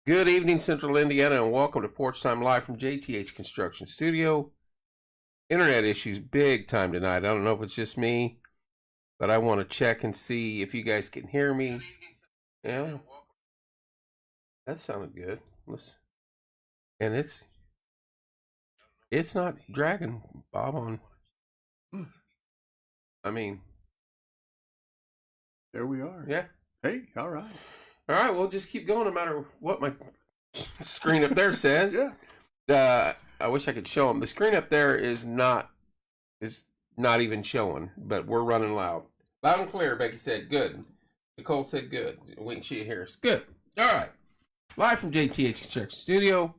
Good evening, Central Indiana, and welcome to Porch Time Live from JTH Construction Studio. Internet issues big time tonight. I don't know if it's just me, but I want to check and see if you guys can hear me. Yeah, that sounded good. And it's not dragging, Bob, on. I mean, there we are. Yeah. Hey, all right. All right, we'll just keep going no matter what my screen up there says. Yeah. I wish I could show them. The screen up there is not even showing, but we're running loud. Loud and clear, Becky said. Good. Nicole said good. We can see it here. It's good. All right. Live from JTH Construction Studio.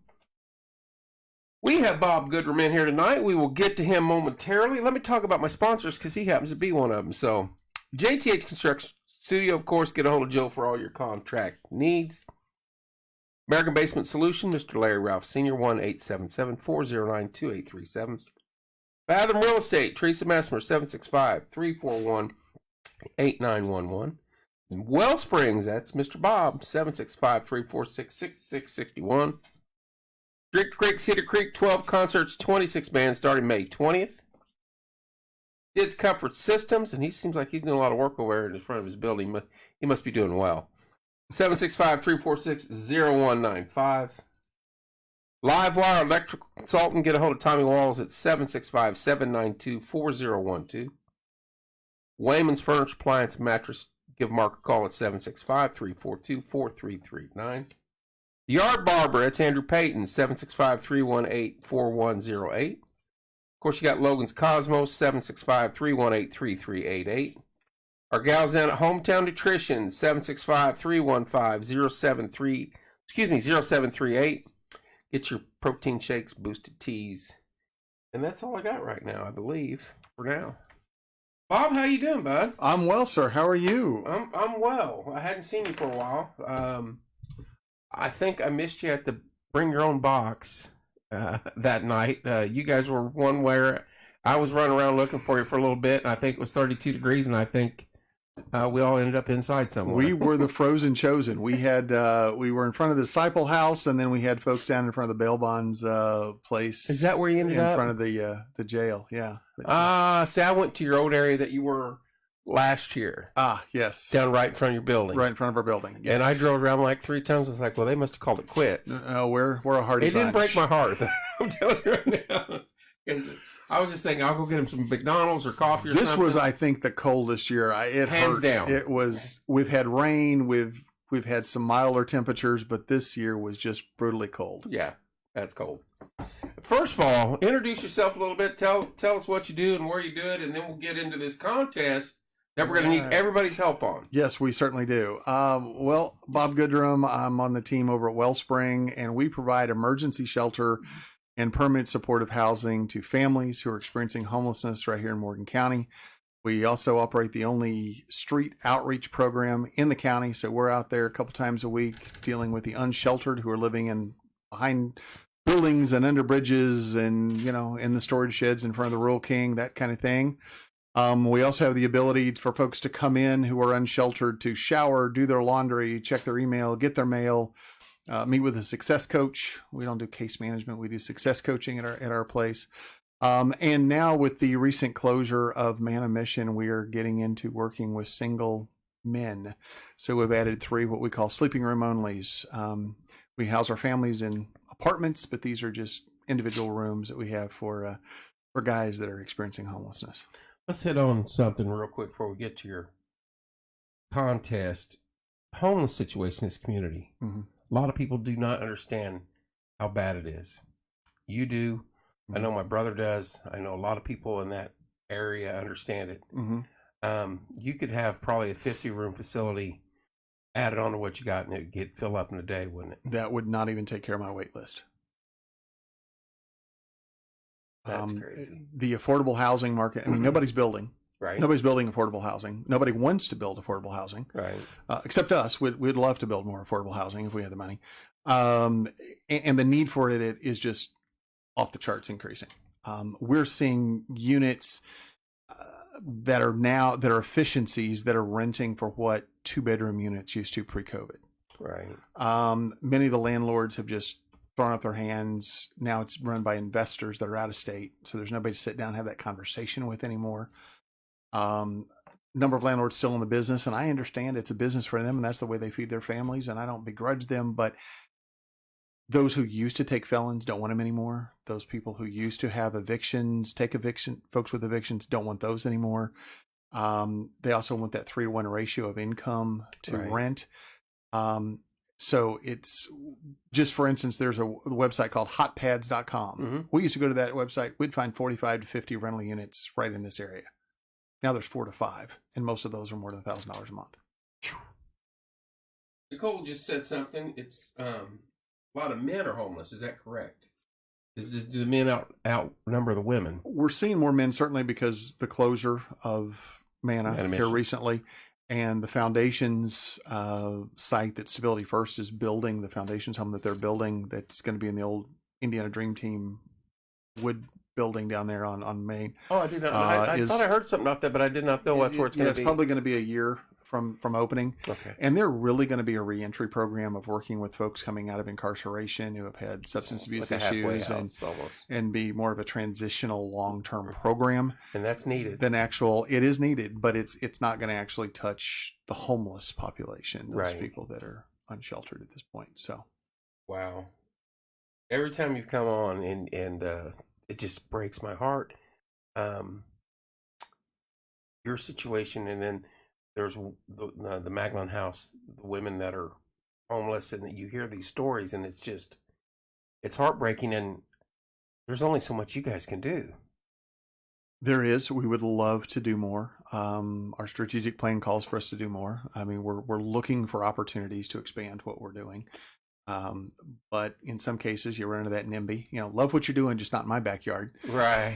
We have Bob Goodrum in here tonight. We will get to him momentarily. Let me talk about my sponsors because he happens to be one of them. So, JTH Construction Studio, of course, get a hold of Joe for all your contract needs. American Basement Solution, Mr. Larry Ralph Sr., 1-877-409-2837. Fathom Real Estate, Teresa Messmer, 765-341-8911. And WellSprings, that's Mr. Bob, 765-346-6661. Drake Creek, Cedar Creek, 12 concerts, 26 bands starting May 20th. Did's Comfort Systems, and he seems like he's doing a lot of work over there in front of his building. He must be doing well. 765-346-0195. Livewire Electrical Consultant, get a hold of Tommy Walls at 765-792-4012. Wayman's Furniture Appliance Mattress, give Mark a call at 765-342-4339. The Yard Barber, that's Andrew Payton, 765-318-4108. Of course, you got Logan's Cosmos, 765-318-3388. Our gals down at Hometown Nutrition, 765-315-0738. Get your protein shakes, boosted teas. And that's all I got right now, I believe, for now. Bob, how you doing, bud? I'm well, sir. How are you? I'm well. I hadn't seen you for a while. I think I missed you at the Bring Your Own Box that night. You guys were one where I was running around looking for you for a little bit, and I think it was 32 degrees, and I think we all ended up inside somewhere. We were the frozen chosen. We had we were in front of the Disciple House, and then we had folks down in front of the bail bonds place. Is that where you ended up? In front of the jail, yeah. See, I went to your old area that you were last year. Yes. Down right in front of your building. Right in front of our building. Yes. And I drove around like 3 times. I was like, well, they must have called it quits. No, we're a hardy bunch. It didn't break my heart. I'm telling you right now. Because I was just thinking, I'll go get him some McDonald's or coffee or something. This was, I think, the coldest year. It Hands hurt. down. It was. We've had rain. We've had some milder temperatures, but this year was just brutally cold. Yeah, that's cold. First of all, introduce yourself a little bit. Tell us what you do and where you do it, and then we'll get into this contest that we're going to need everybody's help on. Yes, we certainly do. Well, Bob Goodrum, I'm on the team over at WellSpring, and we provide emergency shelter and permanent supportive housing to families who are experiencing homelessness right here in Morgan County. We also operate the only street outreach program in the county, so we're out there a couple times a week dealing with the unsheltered who are living in behind buildings and under bridges and, in the storage sheds in front of the Rural King, that kind of thing. We also have the ability for folks to come in who are unsheltered to shower, do their laundry, check their email, get their mail, meet with a success coach. We don't do case management. We do success coaching at our place. And now with the recent closure of Man and Mission, we are getting into working with single men. So we've added 3 what we call sleeping room onlys. We house our families in apartments, but these are just individual rooms that we have for guys that are experiencing homelessness. Let's hit on something real quick before we get to your contest. Homeless situation in this community. Mm-hmm. A lot of people do not understand how bad it is. You do. Mm-hmm. I know my brother does. I know a lot of people in that area understand it. Mm-hmm. You could have probably a 50-room facility added on to what you got, and it would get filled up in a day, wouldn't it? That would not even take care of my wait list. That's crazy. The affordable housing market, nobody's building. Right. Nobody's building affordable housing. Nobody wants to build affordable housing. Right. Except us. We'd love to build more affordable housing if we had the money. And the need for it is just off the charts increasing. We're seeing units that are efficiencies that are renting for what 2-bedroom units used to pre-COVID. Right. Many of the landlords have just thrown up their hands. Now it's run by investors that are out of state. So there's nobody to sit down and have that conversation with anymore. Number of landlords still in the business, and I understand it's a business for them and that's the way they feed their families. And I don't begrudge them, but those who used to take felons don't want them anymore. Those people who used to have evictions, folks with evictions don't want those anymore. They also want that 3-to-1 ratio of income to rent. So it's just, for instance, there's a website called hotpads.com. Mm-hmm. We used to go to that website. We'd find 45 to 50 rental units right in this area. Now there's 4 to 5, and most of those are more than $1,000 a month. Nicole just said something. It's a lot of men are homeless. Is that correct? Do the men outnumber the women? We're seeing more men, certainly because the closure of Mana here recently, and the foundation's site that Stability First is building, the foundation's home that they're building, that's going to be in the old Indiana Dream Team wood building down there on Main. Oh, I did not. I thought I heard something about that, but I did not know that's where it's going to be. It's probably going to be a year from opening. Okay. And they're really going to be a reentry program of working with folks coming out of incarceration who have had substance abuse issues and be more of a transitional long-term program. And that's needed. It is needed, but it's not going to actually touch the homeless population, those people that are unsheltered at this point. So, wow. Every time you've come on and it just breaks my heart. Your situation, and then there's the Maglin House, the women that are homeless, and you hear these stories, and it's heartbreaking, and there's only so much you guys can do. There is. We would love to do more. Our strategic plan calls for us to do more. I mean, we're looking for opportunities to expand what we're doing. But in some cases you run into that NIMBY, love what you're doing, just not in my backyard. Right.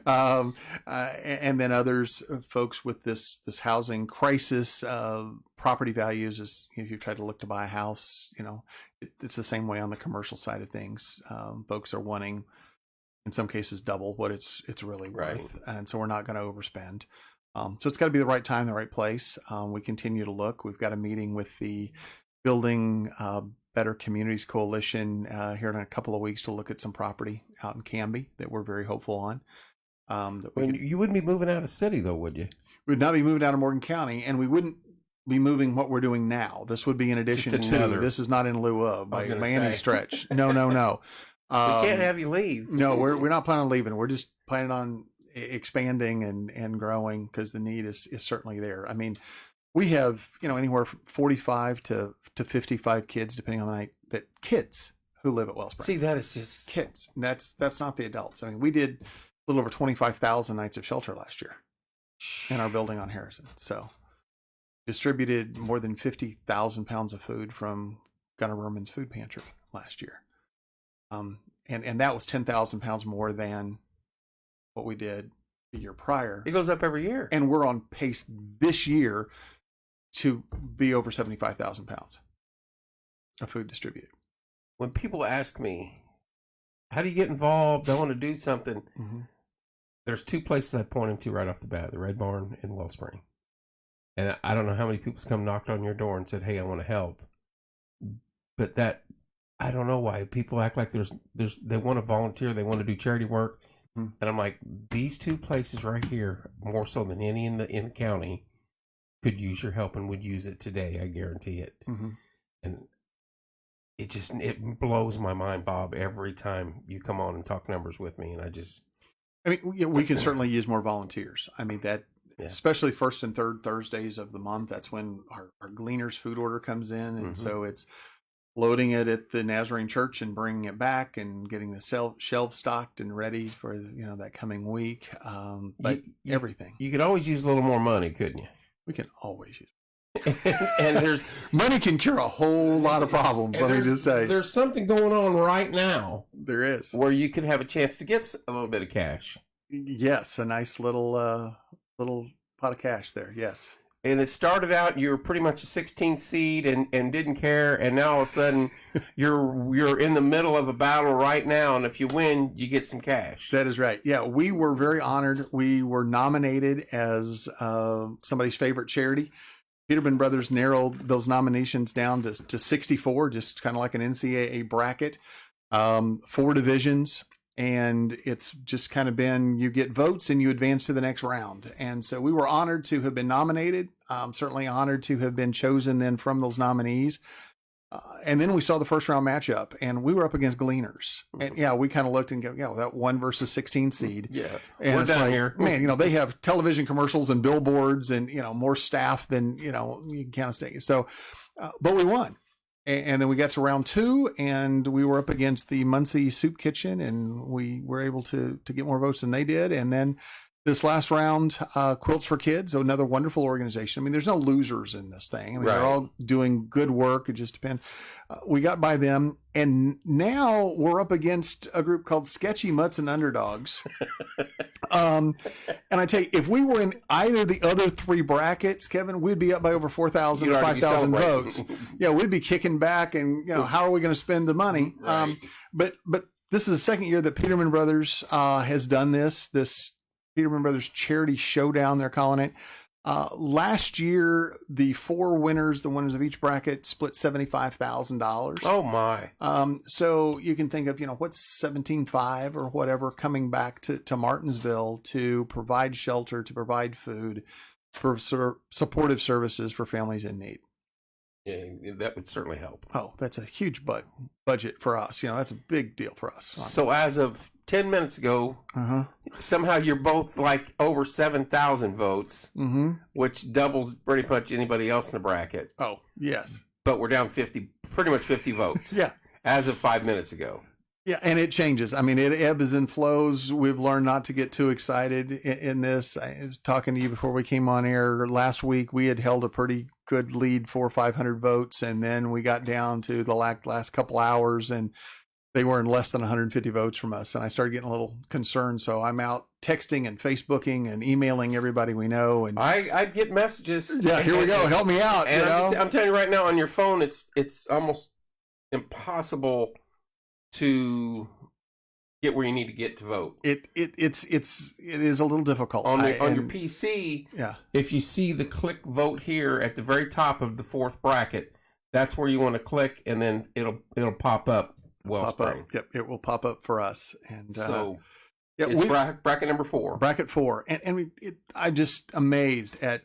And then others, folks with this housing crisis, property values is, if you've tried to look to buy a house, it's the same way on the commercial side of things. Folks are wanting, in some cases, double what it's really worth. And so we're not going to overspend. So it's got to be the right time, the right place. We continue to look. We've got a meeting with the Building Better Communities Coalition here in a couple of weeks to look at some property out in Canby that we're very hopeful on. You wouldn't be moving out of city, though, would you? We would not be moving out of Morgan County, and we wouldn't be moving what we're doing now. This would be in addition to. This is not in lieu of by any stretch. No. We can't have you leave. No, we're not planning on leaving. We're just planning on expanding and growing because the need is certainly there. I mean, we have, anywhere from 45 to 55 kids, depending on the night, kids who live at WellSpring. See, that is just kids. That's not the adults. I mean, we did a little over 25,000 nights of shelter last year in our building on Harrison. So distributed more than 50,000 pounds of food from Gunnar Berman's food pantry last year. And that was 10,000 pounds more than what we did the year prior. It goes up every year. And we're on pace this year to be over 75,000 pounds of food distributed. When people ask me, how do you get involved? I want to do something. Mm-hmm. There's 2 places I point them to right off the bat, the Red Barn and WellSpring. And I don't know how many people's come knocked on your door and said, hey, I want to help. But I don't know why people act like they want to volunteer. They want to do charity work. Mm-hmm. And I'm like, these 2 places right here, more so than any in the county, could use your help and would use it today. I guarantee it. Mm-hmm. And it blows my mind, Bob, every time you come on and talk numbers with me. And we can certainly use more volunteers. I mean, especially first and third Thursdays of the month, that's when our Gleaners food order comes in. And mm-hmm. so it's loading it at the Nazarene Church and bringing it back and getting the shelves stocked and ready for, that coming week. But everything. You could always use a little more money, couldn't you? We can always use and there's money can cure a whole lot of problems. Let me just say, there's something going on right now. There is, where you could have a chance to get a little bit of cash. Yes, a nice little pot of cash there. Yes, and it started out you were pretty much a 16th seed and didn't care, and now all of a sudden you're in the middle of a battle right now, and if you win, you get some cash. That is right. Yeah, we were very honored. We were nominated as somebody's favorite charity Peterman Brothers narrowed those nominations down to 64, just kind of like an NCAA bracket, 4 divisions. And it's just kind of been, you get votes and you advance to the next round. And so we were honored to have been nominated, certainly honored to have been chosen then from those nominees. And then we saw the first round matchup, and we were up against Gleaners. And yeah, we kind of looked and go, yeah, well, that 1 versus 16 seed. Yeah. And We're it's down like, here. man, they have television commercials and billboards and, more staff than, you can kind of stay. So, but we won. And then we got to round 2, and we were up against the Muncie Soup Kitchen, and we were able to get more votes than they did. And then this last round, Quilts for Kids, another wonderful organization. I mean, there's no losers in this thing. I mean, they're all doing good work. It just depends. We got by them, and now we're up against a group called Sketchy Mutts and Underdogs. And I tell you, if we were in either the other 3 brackets, Kevin, we'd be up by over 4,000 or 5,000 votes. Yeah, we'd be kicking back, and how are we going to spend the money? Right. But this is the second year that Peterman Brothers has done this Peterman Brothers Charity Showdown, they're calling it. Last year, the 4 winners, the winners of each bracket, split $75,000. Oh my! So you can think of what's 17.5 or whatever coming back to Martinsville to provide shelter, to provide food, for supportive services for families in need. Yeah, that would certainly help. Oh, that's a huge budget for us. That's a big deal for us. So as of 10 minutes ago, somehow you're both like over 7,000 votes, which doubles pretty much anybody else in the bracket. Oh, yes. But we're down pretty much 50 votes. Yeah. As of 5 minutes ago. Yeah, and it changes. I mean, it ebbs and flows. We've learned not to get too excited in this. I was talking to you before we came on air. Last week, we had held a pretty good lead, 400 or 500 votes, and then we got down to the last couple hours, and they were in less than 150 votes from us. And I started getting a little concerned, so I'm out texting and Facebooking and emailing everybody we know. And I get messages. Yeah, here we go. Help me out. And I'm telling you right now, on your phone, it's almost impossible to get where you need to get to vote. It is a little difficult on your PC. Yeah, if you see the click vote here at the very top of the 4th bracket, that's where you want to click, and then it'll pop up. WellSpring. Yep, it will pop up for us. And so it's bracket number 4. Bracket 4, and I'm just amazed at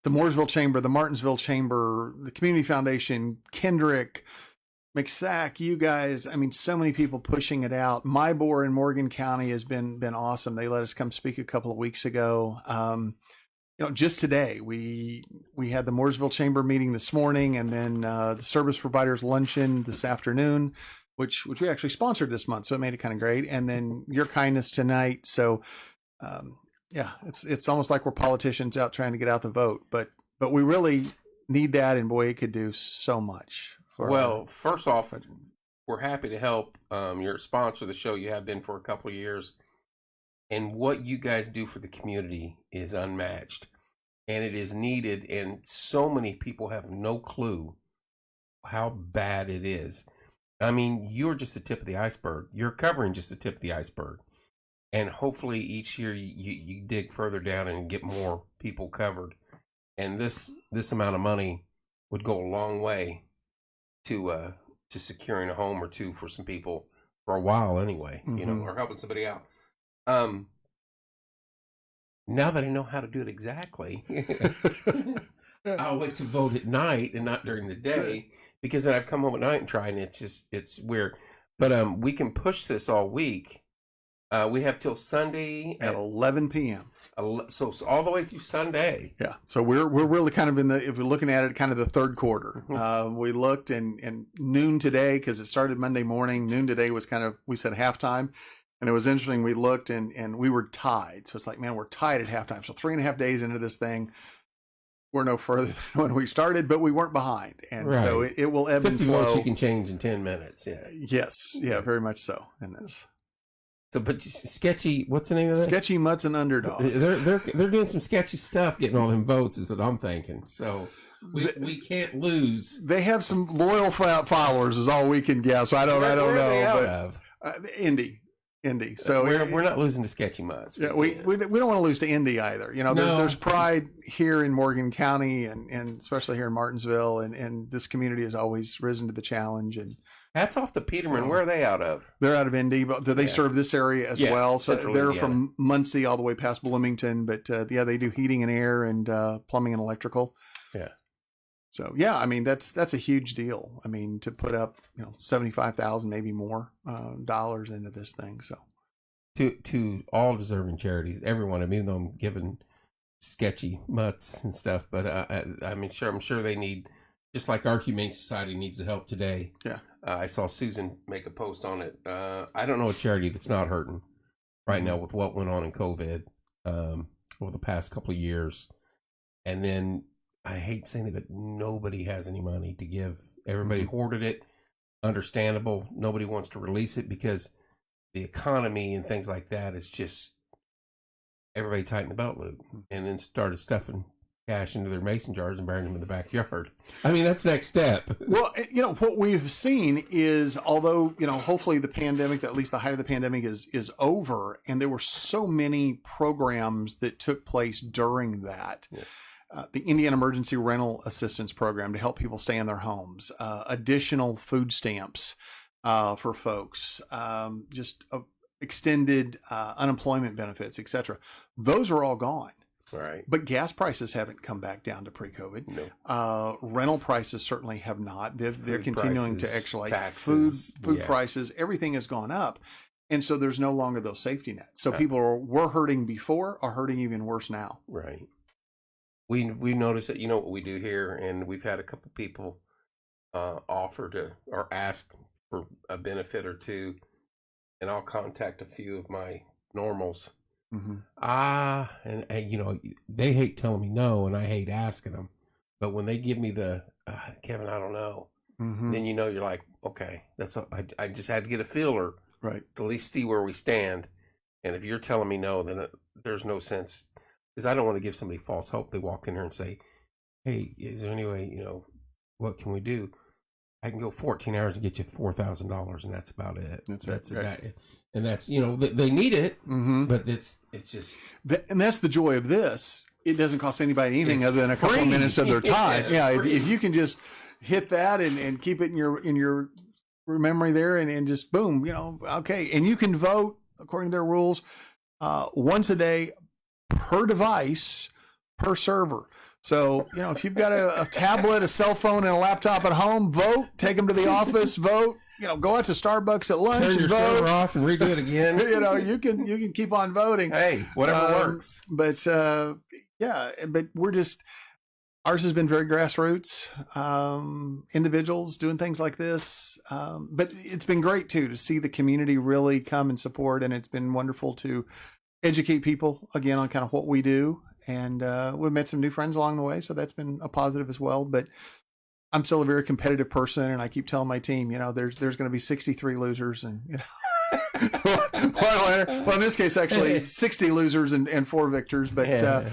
the Mooresville Chamber, the Martinsville Chamber, the Community Foundation, Kendrick, McSack, you guys. I mean, so many people pushing it out. Mybor in Morgan County has been awesome. They let us come speak a couple of weeks ago. Just today we had the Mooresville Chamber meeting this morning, and then the Service Providers Luncheon this afternoon, which we actually sponsored this month, so it made it kind of great. And then your kindness tonight. So it's almost like we're politicians out trying to get out the vote, but we really need that, and boy, it could do so much. First off, we're happy to help. You're a sponsor of the show. You have been for a couple of years. And what you guys do for the community is unmatched. And it is needed. And so many people have no clue how bad it is. I mean, you're just the tip of the iceberg. You're covering just the tip of the iceberg. And hopefully each year you dig further down and get more people covered. And this amount of money would go a long way to securing a home or two for some people for a while anyway, or helping somebody out. Now that I know how to do it exactly, I'll wait to vote at night and not during the day, because then I've come home at night and try, and it's weird. But we can push this all week. We have till Sunday at 11 p.m. So all the way through Sunday. Yeah. So we're really kind of if we're looking at it, kind of the third quarter. We looked and noon today, because it started Monday morning. Noon today was kind of, we said halftime. And it was interesting. We looked and we were tied. So it's like, man, we're tied at halftime. So 3.5 days into this thing, we're no further than when we started, but we weren't behind. And so it will ebb and flow. 50 votes you can change in 10 minutes. Yeah. Yes. Yeah, very much so in this. So, but sketchy, what's the name of that? Sketchy Mutts and Underdogs. They're doing some sketchy stuff, getting all them votes, is what I'm thinking. So we can't lose. They have some loyal followers, is all we can guess. So I don't know. Where are they out of? Indy. Indy. So we're not losing to Sketchy Mutts. Yeah, we don't want to lose to Indy either. You know, there's pride here in Morgan County and especially here in Martinsville, and this community has always risen to the challenge. And hats off to Peterman. Where are they out of? They're out of Indy, but they serve this area as well. So they're Indiana. From Muncie all the way past Bloomington. But they do heating and air and plumbing and electrical. Yeah. So yeah, I mean that's a huge deal. I mean to put up $75,000 maybe more dollars into this thing. So to all deserving charities, everyone. I mean, though I'm giving Sketchy Mutts and stuff, but I'm sure they need, just like our Humane Society needs the help today. Yeah. I saw Susan make a post on it. I don't know a charity that's not hurting right now with what went on in COVID over the past couple of years, and then. I hate saying it, but nobody has any money to give. Everybody hoarded it. Understandable. Nobody wants to release it because the economy and things like that is just everybody tightened the belt loop and then started stuffing cash into their mason jars and burying them in the backyard. I mean, that's next step. Well, what we've seen is, although, hopefully the pandemic, at least the height of the pandemic is over, and there were so many programs that took place during that. Yeah. The Indiana Emergency Rental Assistance Program to help people stay in their homes, additional food stamps for folks, just extended unemployment benefits, etc. Those are all gone. Right. But gas prices haven't come back down to pre-COVID. No. Rental prices certainly have not. They're continuing to actually taxes, food prices. Everything has gone up. And so there's no longer those safety nets. So people were hurting before, are hurting even worse now. Right. We noticed that, what we do here, and we've had a couple people offer to or ask for a benefit or two, and I'll contact a few of my normals. Mm-hmm. And they hate telling me no, and I hate asking them. But when they give me the Kevin, I don't know, then you're like, okay, that's all. I just had to get a feeler, right, to at least see where we stand. And if you're telling me no, then there's no sense. Because I don't want to give somebody false hope. They walk in here and say, hey, is there any way, what can we do? I can go 14 hours and get you $4,000, and that's about it. That's it. And that's, they need it, but it's just. And that's the joy of this. It doesn't cost anybody anything other than a couple of minutes of their time. If you can just hit that and keep it in your memory there and just boom, okay. And you can vote according to their rules once a day, per device, per server. So, if you've got a tablet, a cell phone, and a laptop at home, vote. Take them to the office, vote. Go out to Starbucks at lunch Turn and your vote. server off and redo it again. You can keep on voting. Hey, whatever works. But but we're just, ours has been very grassroots. Individuals doing things like this. But it's been great too to see the community really come and support, and it's been wonderful to educate people again on kind of what we do, and we've met some new friends along the way, so that's been a positive as well. But I'm still a very competitive person, and I keep telling my team, there's going to be 63 losers, and well, in this case, actually 60 losers and 4 victors. But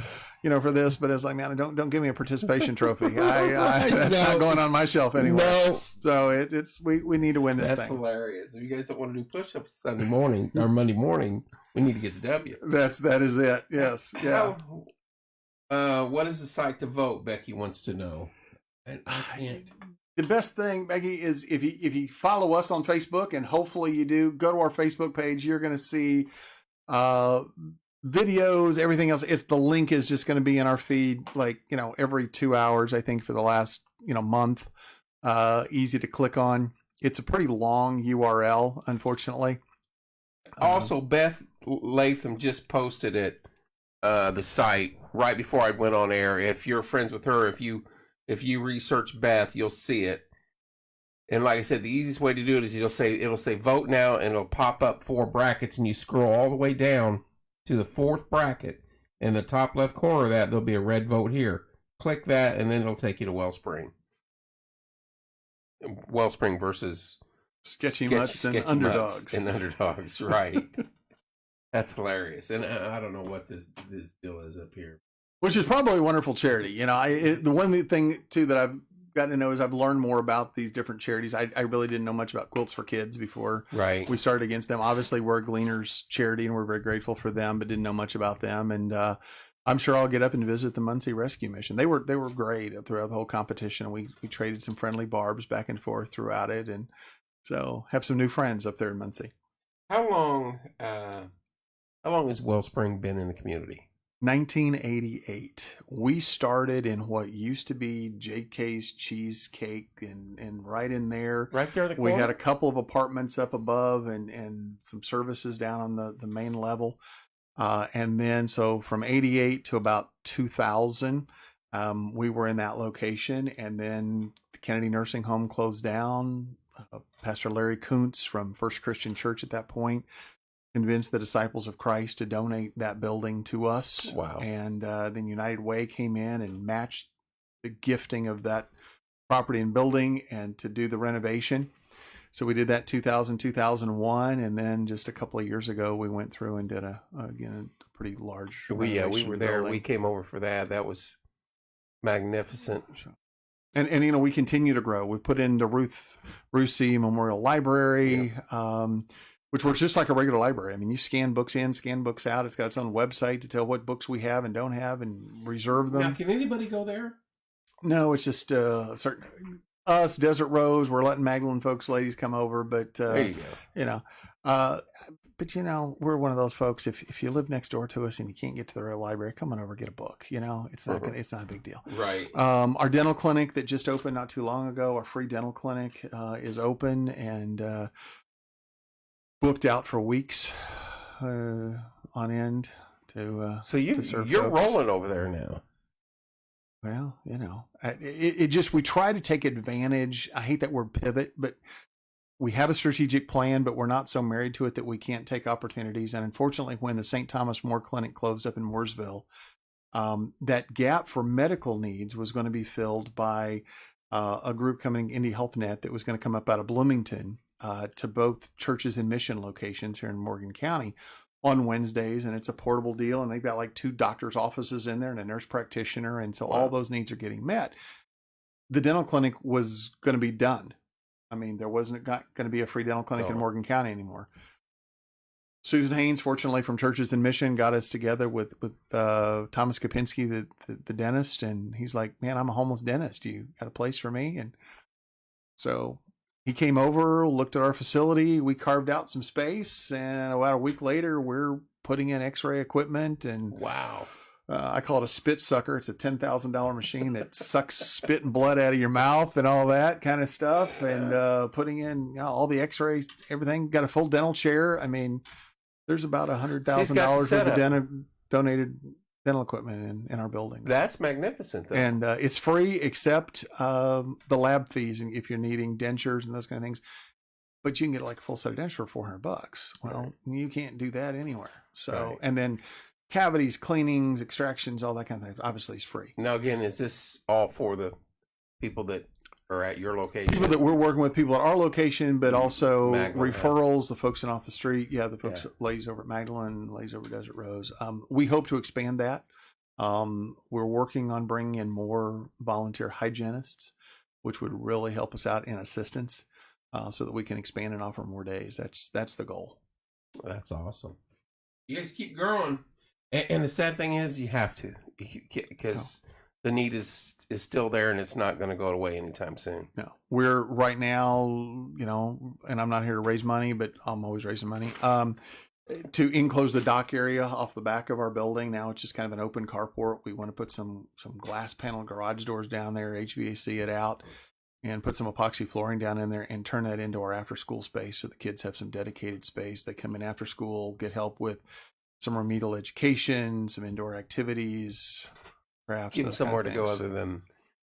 for this, but it's like, man, don't give me a participation trophy. That's not going on my shelf anyway. No. So it's we need to win this thing. That's hilarious. If you guys don't want to do push-ups Sunday morning or Monday morning, we need to get the W. That is it. Yes. Yeah. What is the site to vote? Becky wants to know. I can't. The best thing, Becky, is if you follow us on Facebook, and hopefully you do, go to our Facebook page. You're going to see videos, everything else. The link is just going to be in our feed, every 2 hours, I think, for the last month. Easy to click on. It's a pretty long URL, unfortunately. Also, Beth Latham just posted it, the site, right before I went on air. If you're friends with her, if you research Beth, you'll see it. And like I said, the easiest way to do it is it'll say vote now, and it'll pop up 4 brackets, and you scroll all the way down to the 4th bracket. In the top left corner of that, there'll be a red vote here. Click that, and then it'll take you to WellSpring. WellSpring versus Sketchy Mutts and Underdogs. And Underdogs, right. That's hilarious. And I don't know what this deal is up here. Which is probably a wonderful charity. The one thing, too, that I've gotten to know as I've learned more about these different charities. I really didn't know much about Quilts for Kids before Right. we started against them. Obviously, we're a Gleaners charity, and we're very grateful for them, but didn't know much about them. And I'm sure I'll get up and visit the Muncie Rescue Mission. They were great throughout the whole competition. We traded some friendly barbs back and forth throughout it, and so have some new friends up there in Muncie. How long has WellSpring been in the community? 1988. We started in what used to be JK's Cheesecake, and right in there. Right there in the We corner? had a couple of apartments up above and some services down on the main level. And then, so from 88 to about 2000, we were in that location. And then the Kennedy Nursing Home closed down. Pastor Larry Kuntz from First Christian Church at that point convinced the Disciples of Christ to donate that building to us. Wow. And then United Way came in and matched the gifting of that property and building and to do the renovation. So we did that 2000, 2001. And then just a couple of years ago, we went through and did a pretty large We were there. building. We came over for that. That was magnificent. And we continue to grow. We put in the Ruth C. Memorial Library, which works just like a regular library. I mean, you scan books in, scan books out. It's got its own website to tell what books we have and don't have and reserve them. Now, can anybody go there? No, it's just certain us, Desert Rose. We're letting Magdalene folks, ladies, come over, but There you go. But we're one of those folks. If you live next door to us and you can't get to the real library, come on over, get a book. It's not it's not a big deal. Right. Our dental clinic that just opened not too long ago, our free dental clinic, is open and booked out for weeks on end to. So to serve you're folks. rolling over there now. Well, it just, we try to take advantage. I hate that word pivot, but we have a strategic plan, but we're not so married to it that we can't take opportunities. And unfortunately, when the St. Thomas More Clinic closed up in Mooresville, that gap for medical needs was going to be filled by a group coming, Indy Health Net, that was going to come up out of Bloomington to both churches and mission locations here in Morgan County on Wednesdays. And it's a portable deal. And they've got like 2 doctor's offices in there and a nurse practitioner. And so all those needs are getting met. The dental clinic was going to be done. I mean, there wasn't going to be a free dental clinic in Morgan County anymore. Susan Haynes, fortunately from Churches in Mission, got us together with Thomas Kopinski, the dentist. And he's like, man, I'm a homeless dentist. You got a place for me? And so he came over, looked at our facility. We carved out some space. And about a week later, we're putting in x-ray equipment. And Wow. I call it a spit sucker. It's a $10,000 machine that sucks spit and blood out of your mouth and all that kind of stuff. And putting in all the x-rays, everything. Got a full dental chair. I mean, there's about $100,000 worth of donated dental equipment in our building. That's magnificent, though. And it's free except the lab fees, and if you're needing dentures and those kind of things. But you can get like a full set of dentures for $400. Well, you can't do that anywhere. So, and then cavities, cleanings, extractions, all that kind of thing, obviously is free. Now, again, is this all for the people that are at your location? People that we're working with, people at our location, but also Magdalene, referrals, the folks in off the street. Yeah, the folks ladies over at Magdalene, ladies over at Desert Rose. We hope to expand that. We're working on bringing in more volunteer hygienists, which would really help us out in assistance so that we can expand and offer more days. That's the goal. That's awesome. You guys keep growing. And the sad thing is you have to, because the need is still there and it's not going to go away anytime soon. No, we're right now, and I'm not here to raise money, but I'm always raising money, to enclose the dock area off the back of our building. Now it's just kind of an open carport. We want to put some glass panel garage doors down there, HVAC it out, and put some epoxy flooring down in there and turn that into our after school space. So the kids have some dedicated space. They come in after school, get help with some remedial education, some indoor activities, perhaps. Give them somewhere to go other than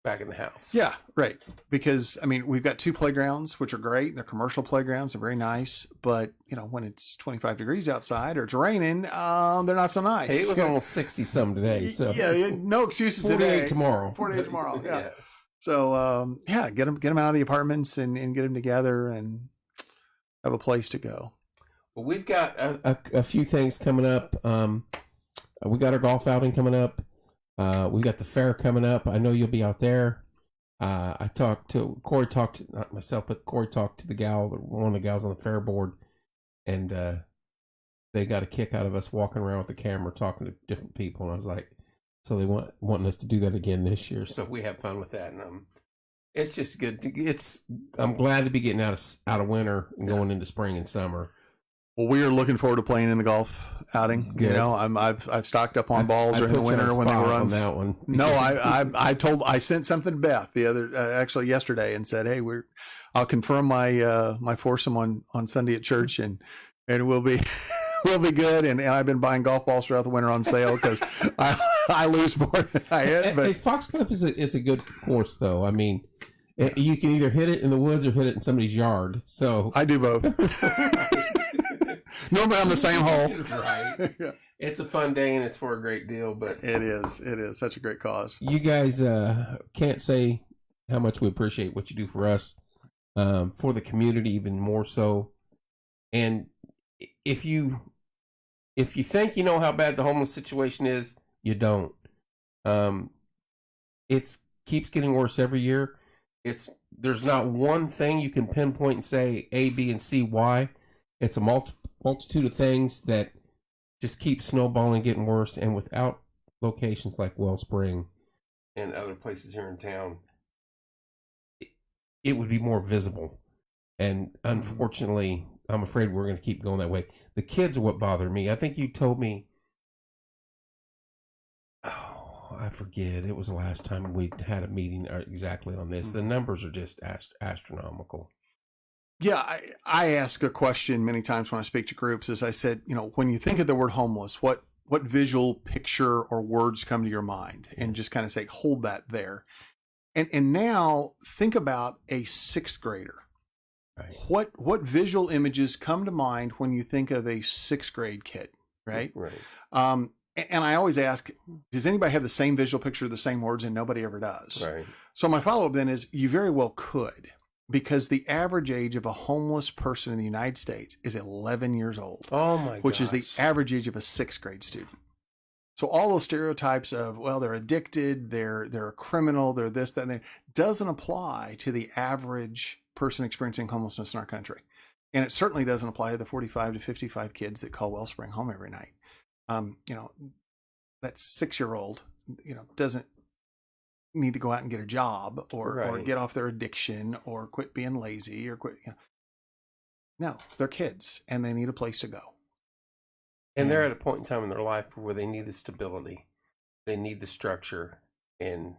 back in the house. Yeah, right. Because, I mean, we've got 2 playgrounds, which are great. They're commercial playgrounds. They're very nice. But, when it's 25 degrees outside or it's raining, they're not so nice. Hey, it was almost 60-some today. So yeah, no excuses 48 today. tomorrow. 48 tomorrow, yeah. So, get them out of the apartments and get them together and have a place to go. Well, we've got a few things coming up. We got our golf outing coming up. We got the fair coming up. I know you'll be out there. I talked to Corey, not myself, but Corey talked to the gal, one of the gals on the fair board, and they got a kick out of us walking around with the camera talking to different people. And I was like, so they wanting us to do that again this year. So we have fun with that, and it's just good. I'm glad to be getting out of winter and going into spring and summer. Well, we are looking forward to playing in the golf outing. Good. You know, I've stocked up on balls during the winter when they were on that one. No, I sent something to Beth the other actually yesterday and said, hey, I'll confirm my foursome on Sunday at church and we'll be good. And I've been buying golf balls throughout the winter on sale because I lose more than I hit. But Foxcliff is a good course though. I mean, you can either hit it in the woods or hit it in somebody's yard. So I do both. Normally on the same hole. Right. Yeah. It's a fun day and it's for a great deal, but it is such a great cause. You guys can't say how much we appreciate what you do for us, for the community even more so. And if you think you know how bad the homeless situation is, you don't. It keeps getting worse every year. There's not one thing you can pinpoint and say A, B, and C why. It's a multitude of things that just keep snowballing, getting worse. And without locations like WellSpring and other places here in town, it would be more visible. And unfortunately, I'm afraid we're going to keep going that way. The kids are what bother me. I think you told me, I forget. It was the last time we had a meeting exactly on this. The numbers are just astronomical. Yeah, I ask a question many times when I speak to groups. As I said, when you think of the word homeless, what visual picture or words come to your mind? And just kind of say, hold that there. And now think about a sixth grader. Right. What visual images come to mind when you think of a sixth grade kid? Right. Right. And I always ask, does anybody have the same visual picture, the same words? And nobody ever does. Right. So my follow-up then is you very well could. Because the average age of a homeless person in the United States is 11 years old. Oh my gosh. Which is the average age of a sixth grade student. So all those stereotypes of, well, they're addicted, they're a criminal, they're this, that, and that, doesn't apply to the average person experiencing homelessness in our country. And it certainly doesn't apply to the 45 to 55 kids that call WellSpring home every night. That 6-year-old, doesn't need to go out and get a job or get off their addiction or quit being lazy or quit. No, they're kids and they need a place to go. And they're at a point in time in their life where they need the stability, they need the structure, and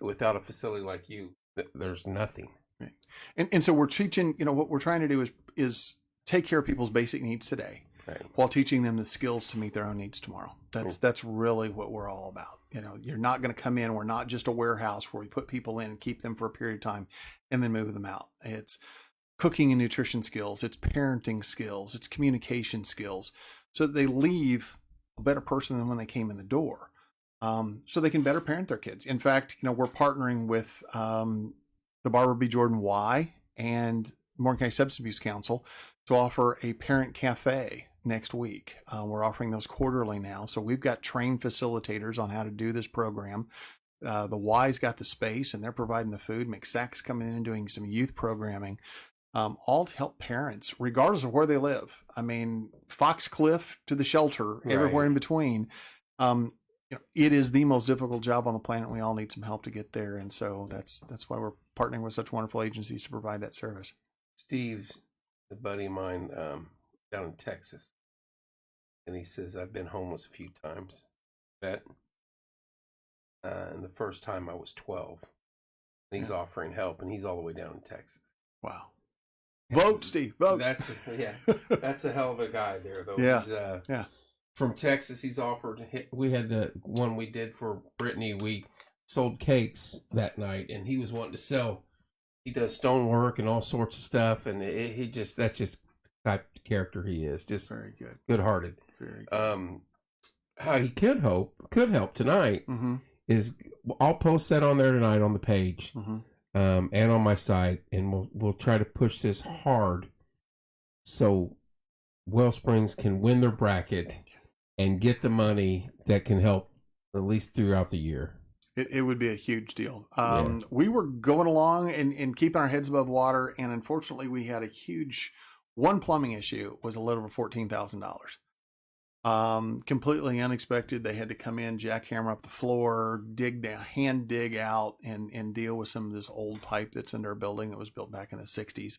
without a facility like you, there's nothing. Right. And so we're teaching. What we're trying to do is take care of people's basic needs today. Right. While teaching them the skills to meet their own needs tomorrow. That's really what we're all about. You're not going to come in. We're not just a warehouse where we put people in and keep them for a period of time and then move them out. It's cooking and nutrition skills. It's parenting skills. It's communication skills so that they leave a better person than when they came in the door. So they can better parent their kids. In fact, we're partnering with the Barbara B. Jordan Y and Morgan County Substance Abuse Council to offer a parent cafe next week. We're offering those quarterly now. So we've got trained facilitators on how to do this program. The Y's got the space and they're providing the food. McSack's coming in and doing some youth programming, all to help parents, regardless of where they live. I mean, Foxcliff to the shelter, everywhere in between. It is the most difficult job on the planet. We all need some help to get there. And so that's why we're partnering with such wonderful agencies to provide that service. Steve, a buddy of mine down in Texas, and he says, I've been homeless a few times, and the first time I was 12, and he's offering help, and he's all the way down in Texas. Wow. Vote, Steve, vote. That's a hell of a guy there, though. Yeah. From Texas, he's offered, we had the one we did for Brittany, we sold cakes that night, and he was wanting to sell. He does stonework and all sorts of stuff, and that's just the type of character he is. Just very good, good-hearted. Very good. How he could help tonight is I'll post that on there tonight on the page, and on my site, and we'll try to push this hard so WellSprings can win their bracket and get the money that can help at least throughout the year. It would be a huge deal. Yeah. We were going along and keeping our heads above water, and unfortunately, we had a huge one plumbing issue. Was a little over $14,000. Completely unexpected. They had to come in, jackhammer up the floor, dig down, hand dig out, and deal with some of this old pipe that's in their building that was built back in the 60s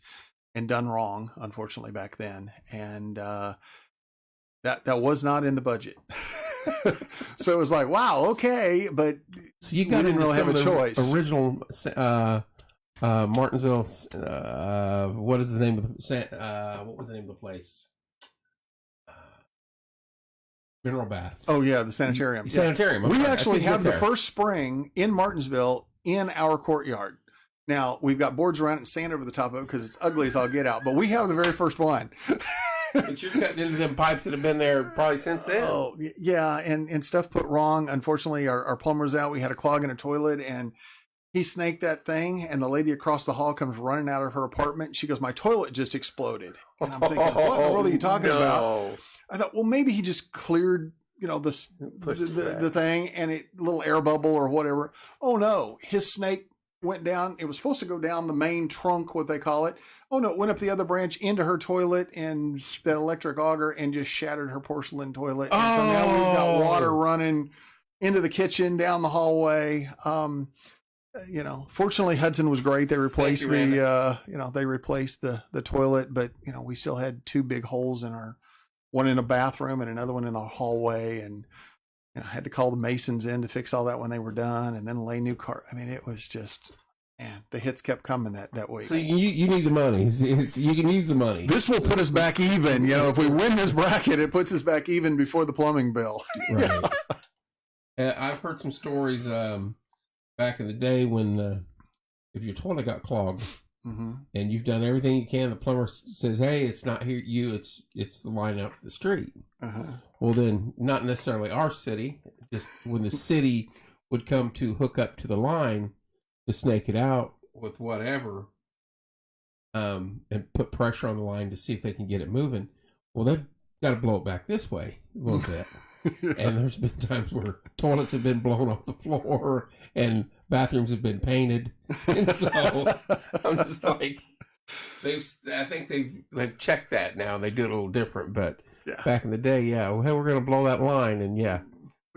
and done wrong, unfortunately, back then. And that was not in the budget. So it was like, wow, okay, but so you got didn't really have a choice. Original Martinsville. What is the name of the? What was the name of the place? Mineral baths. Oh yeah, the sanitarium. Sanitarium. We actually have the first spring in Martinsville in our courtyard. Now we've got boards around it and sand over the top of it because it's ugly as all get out. But we have the very first one. But you're cutting into them pipes that have been there probably since then. Oh yeah, and stuff put wrong. Unfortunately, our plumber's out. We had a clog in a toilet, and he snaked that thing. And the lady across the hall comes running out of her apartment. She goes, "My toilet just exploded." And I'm thinking, "What in the world are you talking about?" I thought, well, maybe he just cleared, the thing, and a little air bubble or whatever. Oh no, his snake went down. It was supposed to go down the main trunk, what they call it. Oh no, it went up the other branch into her toilet and that electric auger and just shattered her porcelain toilet. And so now we've got water running into the kitchen, down the hallway. Fortunately Hudson was great. They replaced the toilet, but we still had two big holes in one in a bathroom and another one in the hallway. And I had to call the masons in to fix all that when they were done, and then lay new car. I mean, it was just, man, the hits kept coming that week. So you need the money. You can use the money. This will put us back even. If we win this bracket, it puts us back even before the plumbing bill. Right. I've heard some stories back in the day when if your toilet got clogged and you've done everything you can, the plumber says, "Hey, it's not here. It's the line out to the street." Well, then, not necessarily our city, just when the city would come to hook up to the line to snake it out with whatever, and put pressure on the line to see if they can get it moving. Well, they've got to blow it back this way a little bit. And there's been times where toilets have been blown off the floor and bathrooms have been painted. And so I'm just like, I think they've checked that now. They do it a little different, but back in the day, hey, we're going to blow that line, and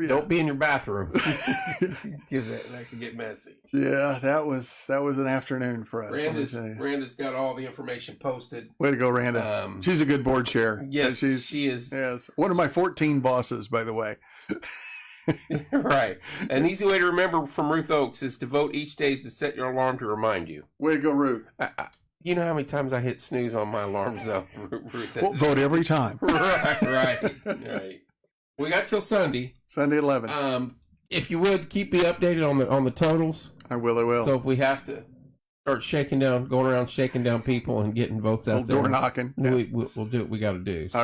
don't be in your bathroom because that can get messy. Yeah, that was an afternoon for us. Randa's got all the information posted. Way to go, Randa. She's a good board chair. Yes, she is. Yes, one of my 14 bosses, by the way. Right. An easy way to remember from Ruth Oakes is to vote each day to set your alarm to remind you. Way to go, Ruth. You know how many times I hit snooze on my alarms, though, Ruth? Well, vote every time. Right. We got till Sunday. Sunday at 11. If you would, keep me updated on the totals. I will. So if we have to start going around shaking down people and getting votes out there. Door knocking. We'll do what we got to do. So.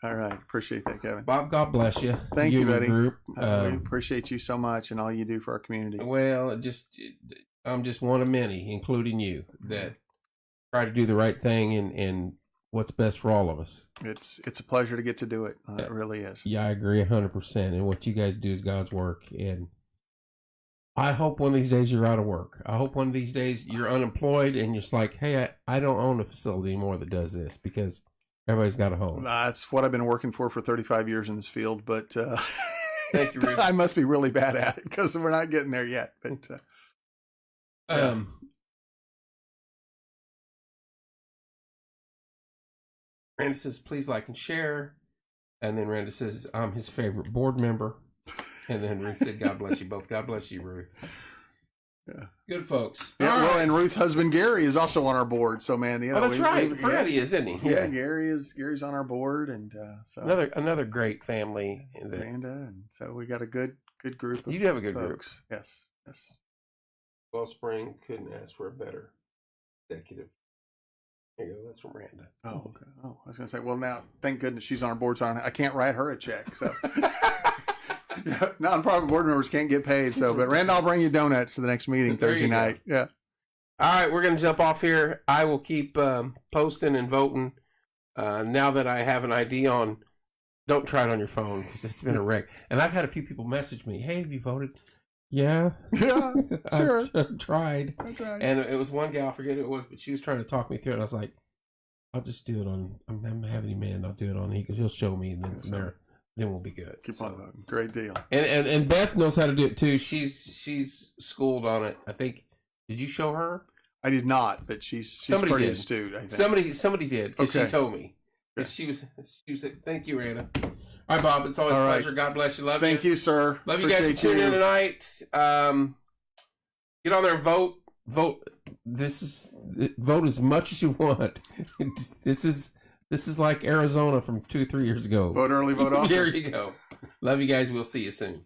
All right. Appreciate that, Kevin. Bob, God bless you. Thank you, buddy. Group. We appreciate you so much and all you do for our community. Well, I'm just one of many, including you, that try to do the right thing and what's best for all of us. It's a pleasure to get to do it. It really is. Yeah, I agree 100%. And what you guys do is God's work. And I hope one of these days you're out of work. I hope one of these days you're unemployed and you're just like, hey, I don't own a facility anymore that does this because everybody's got a home. That's what I've been working for 35 years in this field. But thank you, Ruth. I must be really bad at it because we're not getting there yet. But Randa says, please like and share. And then Randa says, I'm his favorite board member. And then Ruth said, God bless you both. God bless you, Ruth. Yeah. Good folks. Yeah, well, and Ruth's husband, Gary, is also on our board. So, man, that's right. Freddie is, isn't he? Yeah, Gary's on our board. And so another great family. Randa. And so we got a good group of You do have a good folks. group. Yes. WellSpring couldn't ask for a better executive. There you go. That's from Randa. Oh, okay. Oh, I was going to say, well, now, thank goodness she's on our board, so I can't write her a check. So, non-profit board members can't get paid. So, but Randa, I'll bring you donuts to the next meeting Thursday night. Yeah. All right, we're going to jump off here. I will keep posting and voting. Now that I have an ID on, don't try it on your phone because it's been a wreck. And I've had a few people message me, hey, have you voted? Yeah. Yeah, sure. I've tried. I tried. And it was one gal, I forget who it was, but she was trying to talk me through it. And I was like, I'll just do it on, I'm having a man, I'll do it on, he'll show me, and then from there, then we'll be good. Keep on voting. Great deal. And Beth knows how to do it too. She's schooled on it. I think, did you show her? I did not, but she's pretty astute, I think. Somebody did, because she told me. Okay. She was thank you, Randa. All right, Bob, it's always a pleasure. God bless you. Love you. Thank you, sir. Love you guys for tuning in tonight. Get on there and vote. Vote. Vote as much as you want. This is like Arizona from 2-3 years ago. Vote early, vote often. There you go. Love you guys. We'll see you soon.